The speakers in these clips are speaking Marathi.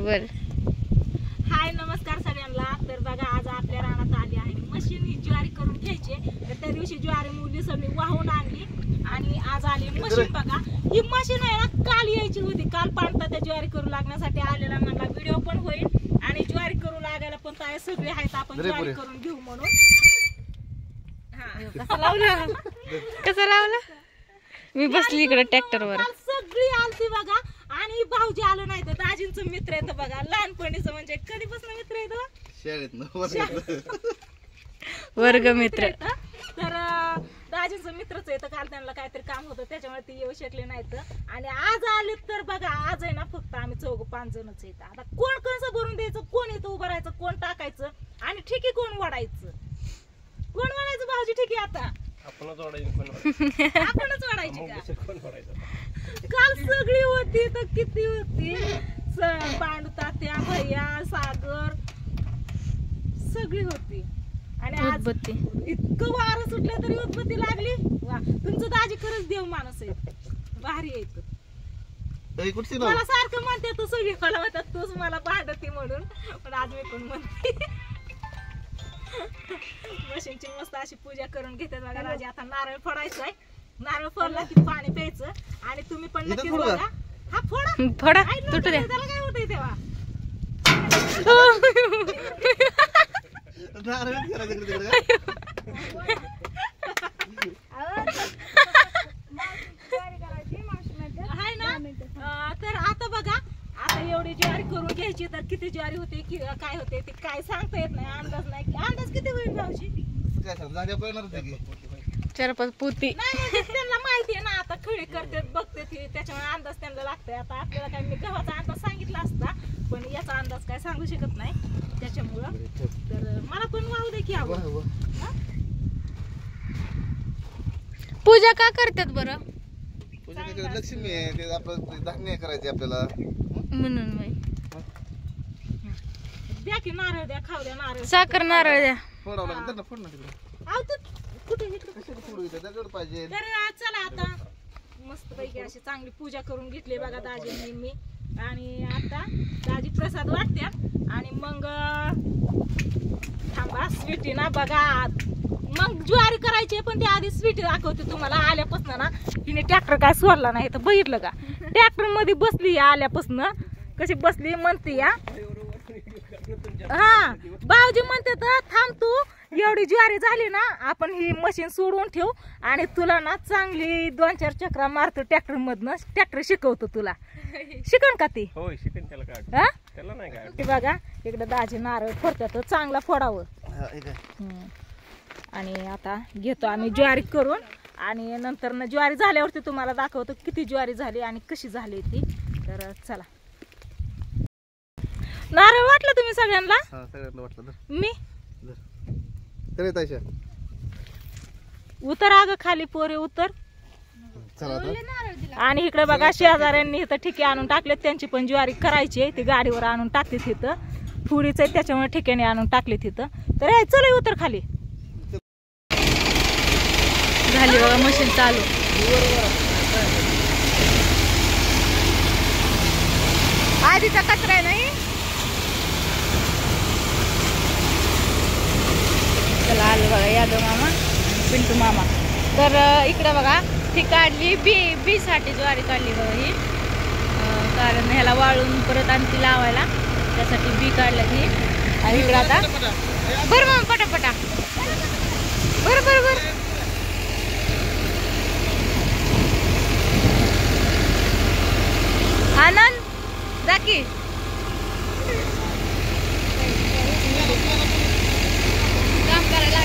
बर. हाय नमस्कार सगळ्यांना. तर बघा आज आपल्या रानात आली आहे मशीन ही ज्वारी करून घ्यायची. तर त्या दिवशी ज्वारी मुली सगळी वाहून आणली आणि आज आली मशीन. बघा ही मशीन आहे ना, काल यायची होती. काल पाणता त्या ज्वारी करू लागण्यासाठी आलेला. म्हणला व्हिडिओ पण होईल आणि ज्वारी करू लागायला पण काय सगळे आहेत, आपण ज्वारी करून घेऊ म्हणून. कसं लावलं कसं लावलं. मी बसली इकडे ट्रॅक्टरवर. सगळी आलती बघा. आणि भाऊजी आलो नाही तर दाजींचं मित्र येतं बघा, लहानपणीचं. म्हणजे कधीपासून मित्र येतो? वर्ग मित्र. तर दाजींचं मित्रच येतं. काल त्यांना काहीतरी काम होतं त्याच्यामुळे ते येऊ शकले नाहीत. आणि आज आले तर बघा आज आहे ना फक्त आम्ही 4-5 जणच येत. आता कोण कसं भरून द्यायचं, कोण इथं उभं राहायचं, कोण टाकायचं आणि ठिकी कोण वाढायचं. कोण वाढायचं भाऊजी ठिकी? आता आपणच वाढायची का? काल सगळी होती तर किती होती, पांडू तात्या, भैया, सागर सगळी होती. आणि आज इतकं वारं सुटलं तरी उदबत्ती लागली. वा, तुमचं दाजी खरंच देव माणूस आहे, भारी आहे. मला सारखं म्हणते तू, सगळी मला म्हणतात तूच मला भांडती म्हणून, पण आज मी पण म्हणते. मशीनची मस्त अशी पूजा करून घेते बघा राजी. आता नारळ फोडायचा आहे. नारळ फोडला की पाणी प्यायचं. आणि तुम्ही पण नक्कीच बघा. हा फोडा फोडा, तुटू द्या. त्याला काय होतंय तेव्हा. हाय ना. तर आता बघा, आता एवढी ज्वारी करून घ्यायची तर किती ज्वारी होते की काय होते ते काय सांगता येत नाही. अंदाज नाही. अंदाज किती होईल भाऊजी? 4-5 पोती. नाही त्यांना माहिती आहे ना, आता खळी करते बघते ती, त्याच्यामुळे अंदाज त्यांना लागतंय. आता आपल्याला काय, मी गव्हाचा अंदाज सांगितला असता पण याचा अंदाज काय सांगू शकत नाही त्याच्यामुळं. तर मला पण वाहू दे की आवड. पूजा का करतात बरं? लक्ष्मी आहे ते, आपलं धान्य करायचे आपल्याला म्हणून. द्या की नारळ द्या, खाऊ द्या नारळ. साखर नारळ द्या. फोडावं लागेल ना, फोड ना तिकडे. आव तर कुठे दगड पाहिजे. तर चला आता मस्त पैकी अशी चांगली पूजा करून घेतली बघा दाजींनी मी. आणि आता दाजी प्रसाद वाटत्या आणि मग थांबा स्वीटी ना बघा. मग ज्वारी करायची पण ते आधी स्वीटी दाखवते तुम्हाला. आल्यापासून ना हिने ट्रॅक्टर काय सोडला नाही तर बघितलं का, ट्रॅक्टर मध्ये बसली आल्यापासून कशी बसली म्हणते या. हा भाऊजी म्हणते तर थांब तू, एवढी ज्वारी झाली ना आपण ही मशीन सोडून ठेव आणि तुला ना चांगली 2-4 चक्रा मारतो ट्रॅक्टर मधनं. ट्रॅक्टर शिकवतो तुला. शिकण का ती? होय शिकन. त्याला काय, त्याला नाही काय. ते बघा इकडे दाजी नारळ फोडतात, चांगला फोडावं. आणि आता घेतो आम्ही ज्वारी करून आणि नंतर ना ज्वारी झाल्यावरती तुम्हाला दाखवतो किती ज्वारी झाली आणि कशी झाली ती. तर चला. नारळ वाटलं तुम्ही सगळ्यांना? सगळ्यांना वाटलं मी तर उतर अगं खाली पोरे उतर. आणि इकडे बघा शेजाऱ्यांनी इथं ठिके आणून टाकलेत. त्यांची पण ज्वारी करायची आहे, ती गाडीवर आणून टाकते तिथं. थोडीच आहे त्याच्यामुळे ठिकाणी आणून टाकले तिथं. तर चल उतर खाली. झाली बघा मशीन चालू. आधीचा कचरा आहे नाही. चला आलो बघा यादव मामा, पिंटू मामा. तर इकडे बघा ती काढली बी साठी ज्वारी काढली बघा ही. कारण ह्याला वाळून परत आणखी लावायला त्यासाठी बी काढलं ती. आणि इकडे आता बरं मामा पटापटा बरं बरं बरं. आनंद जाकी काम करायला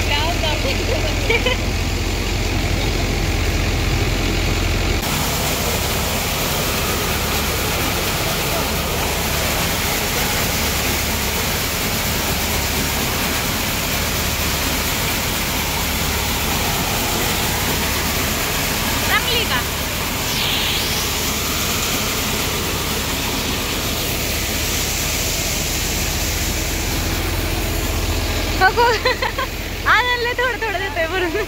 चांगली का? आनंदला थोडं थोडं देतोय बरोबर.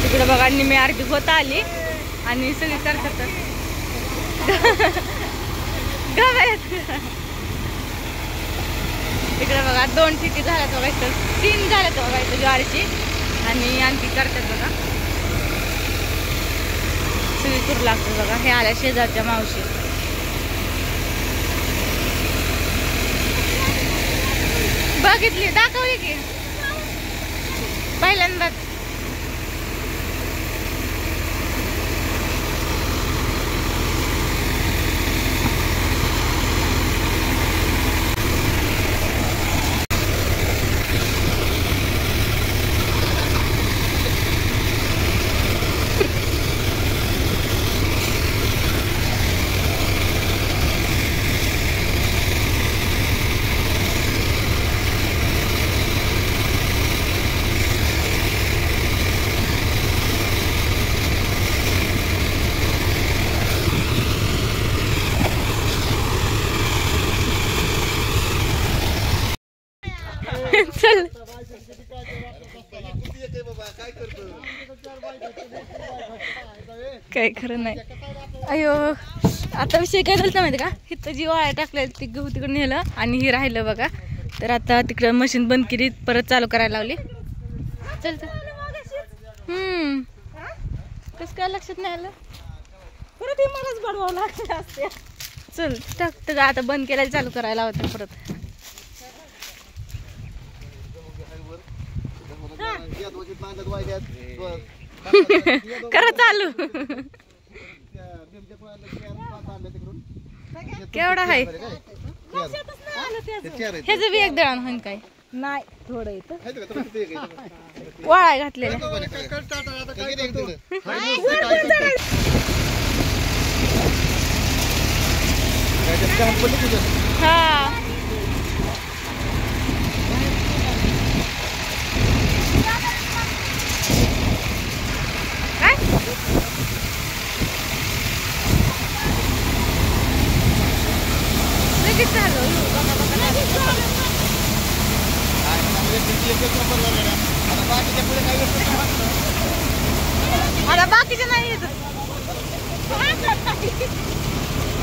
तिकडे बघा निम्मी आरती होत आली आणि सगळी करतात गव्यात. इकडे बघा 2 ठिकी झाल्यात बघा, इथं 3 झाल्यात बघा इथं ज्वारीची आणि आणखी करतात बघा. सगळी करू लागतात बघा. हे आल्या शेजारच्या मावशी. बघितली, दाखवली की पहिल्यांदा. चल काय खरं नाही. अयो आता विषय काय झाला माहिती का, इथं जी वाळ्या टाकल्या ती गहू तिकडे नेलं आणि हे राहिलं बघा. तर आता तिकडं मशीन बंद केली, परत चालू करायला लावली. चल चल. कसं काय लक्षात नाही आलं. परत हे मलाच बडवावं लागलं असते. चल टाक आता बंद केला चालू करायला होतं परत. करा चालू. केवढा आहे ह्याचं बी एक दळण होईन काय नाही, थोडं येतं वाळा घातलेला. हा काय लगेच झालं. आता बाकीचे नाही येत,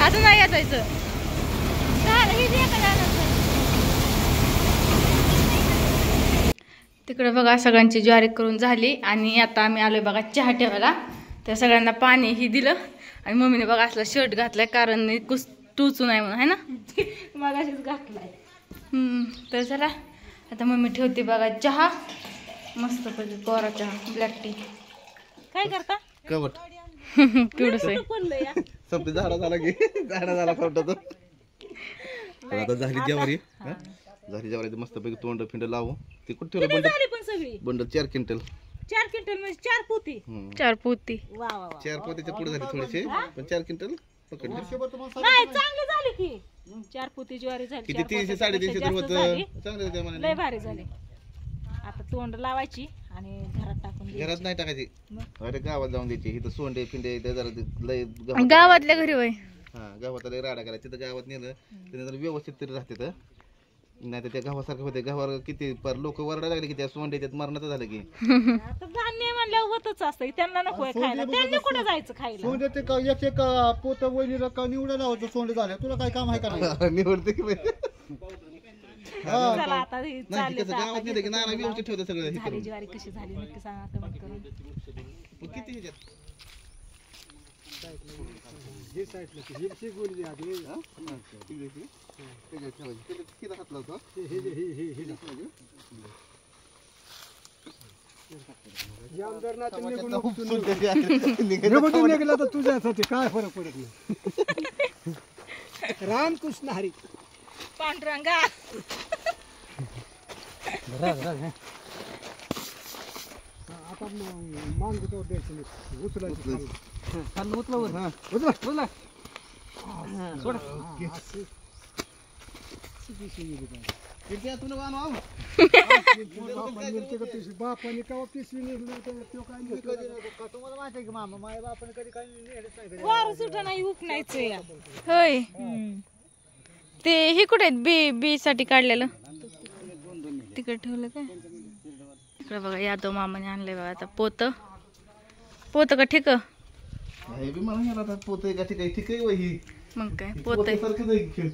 आता नाही याचायचं. तिकडे बघा सगळ्यांची ज्वारी करून झाली आणि आता आम्ही आलोय बघा चहा ठेवायला. तर सगळ्यांना पाणी ही दिलं आणि मम्मीने बघा असला शर्ट घातलाय कारण टुचू नाही म्हणून, है ना. मगाशीच घातलाय. तर चला आता मम्मी ठेवते बघा चहा मस्त पैकी कोरा चहा ब्लॅक टी. काय करता कवट पिवडस आहे. संपली झाडा झाला की झाडा झाला कवटाचं. आता झाली ज्वारी, झाली ज्वारी मस्त पैकी तोंड फिंड लावू. ते कुठे ठेवलं बंडल? पण सगळी बंडल 4 क्विंटल. 4 क्विंटल म्हणजे 4 पोती. 4 पोती. वा वा वा. 4 पोतीच्या पुढे झाली थोडीशी, पण 4 क्विंटल पकडले. नाही चांगली झाली की 4 पोती ज्वारी झाली. किती 300 350 तर होतं. चांगलं होतं म्हणाले. लय भारी झाली. आता तोंड लावायची आणि घरात टाकून द्यायची. घरात नाही टाकायची, अरे गावात जाऊन द्यायची. इथं सोंडे फिंडे ते जरा लय गावातल्या घरी वय. हा गावात लय राडा करायचं. तिथं गावात नेलं त्याने जरा व्यवस्थित तरी राहते. नाही तर त्या गावासारखं होते. गावावर किती पर लोक वरडा लागले की त्या सोंडे त्यात मरणाचं झालं की. आता धान्य म्हणल्यावर होतच असतं. त्यांना नको खायला, त्यांनी कुठे जायचं खायला. सोंडे ते का एक एक पोत वहिनीला का निवडा लावायचं सोंडे झाले. तुला काय काम आहे का नाही? निवडते की चला आता हे नाही चालले कसं गावात नेलं की नाना व्यवस्थित ठेवतं सगळं हे झाली करून. ज्वारी कशी झाली नक्की सांगा कमेंट करून. मग किती ह्याच्यात हे साईडला ते ही गोळी द्या आधी. हा? त्याच्यात ठेवायची. त्याच्यात किती हात लावतो? निवडून निघाला तर तुझ्यासाठी काय फरक पडत नाही. रामकृष्ण हरी. पांडुरंगा आता मानतो द्यायचं उचलायचं. उचला उचला सोडा. किती हात तुला आणू? बापाने का पिशवी निघली तो काय तुम्हाला माहिती आहे की मामा माझ्या बापाने कधी काही नेलंच नाही. वार सुद्धा नाही उपनायचं या. होय. ते हे कुठे आहेत बी साठी काढलेलं तिकडे ठेवलं काय. इकडे बघा यादव मामाने आणलंय बघा आता पोत का ठेक. हे बी मला ह्याला पोत आहे का ठीक आहे वही मग काय पोत आहे. सारखंच आहे खेळ.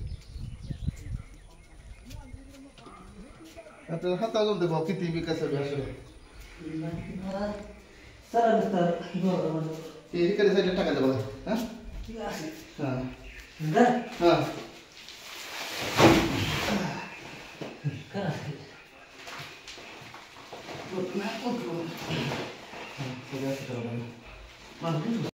आता हाता जमते भाऊ किती बी कसं बी असं. हे इकडे साईडला टाकायचं बघा. हा हा हा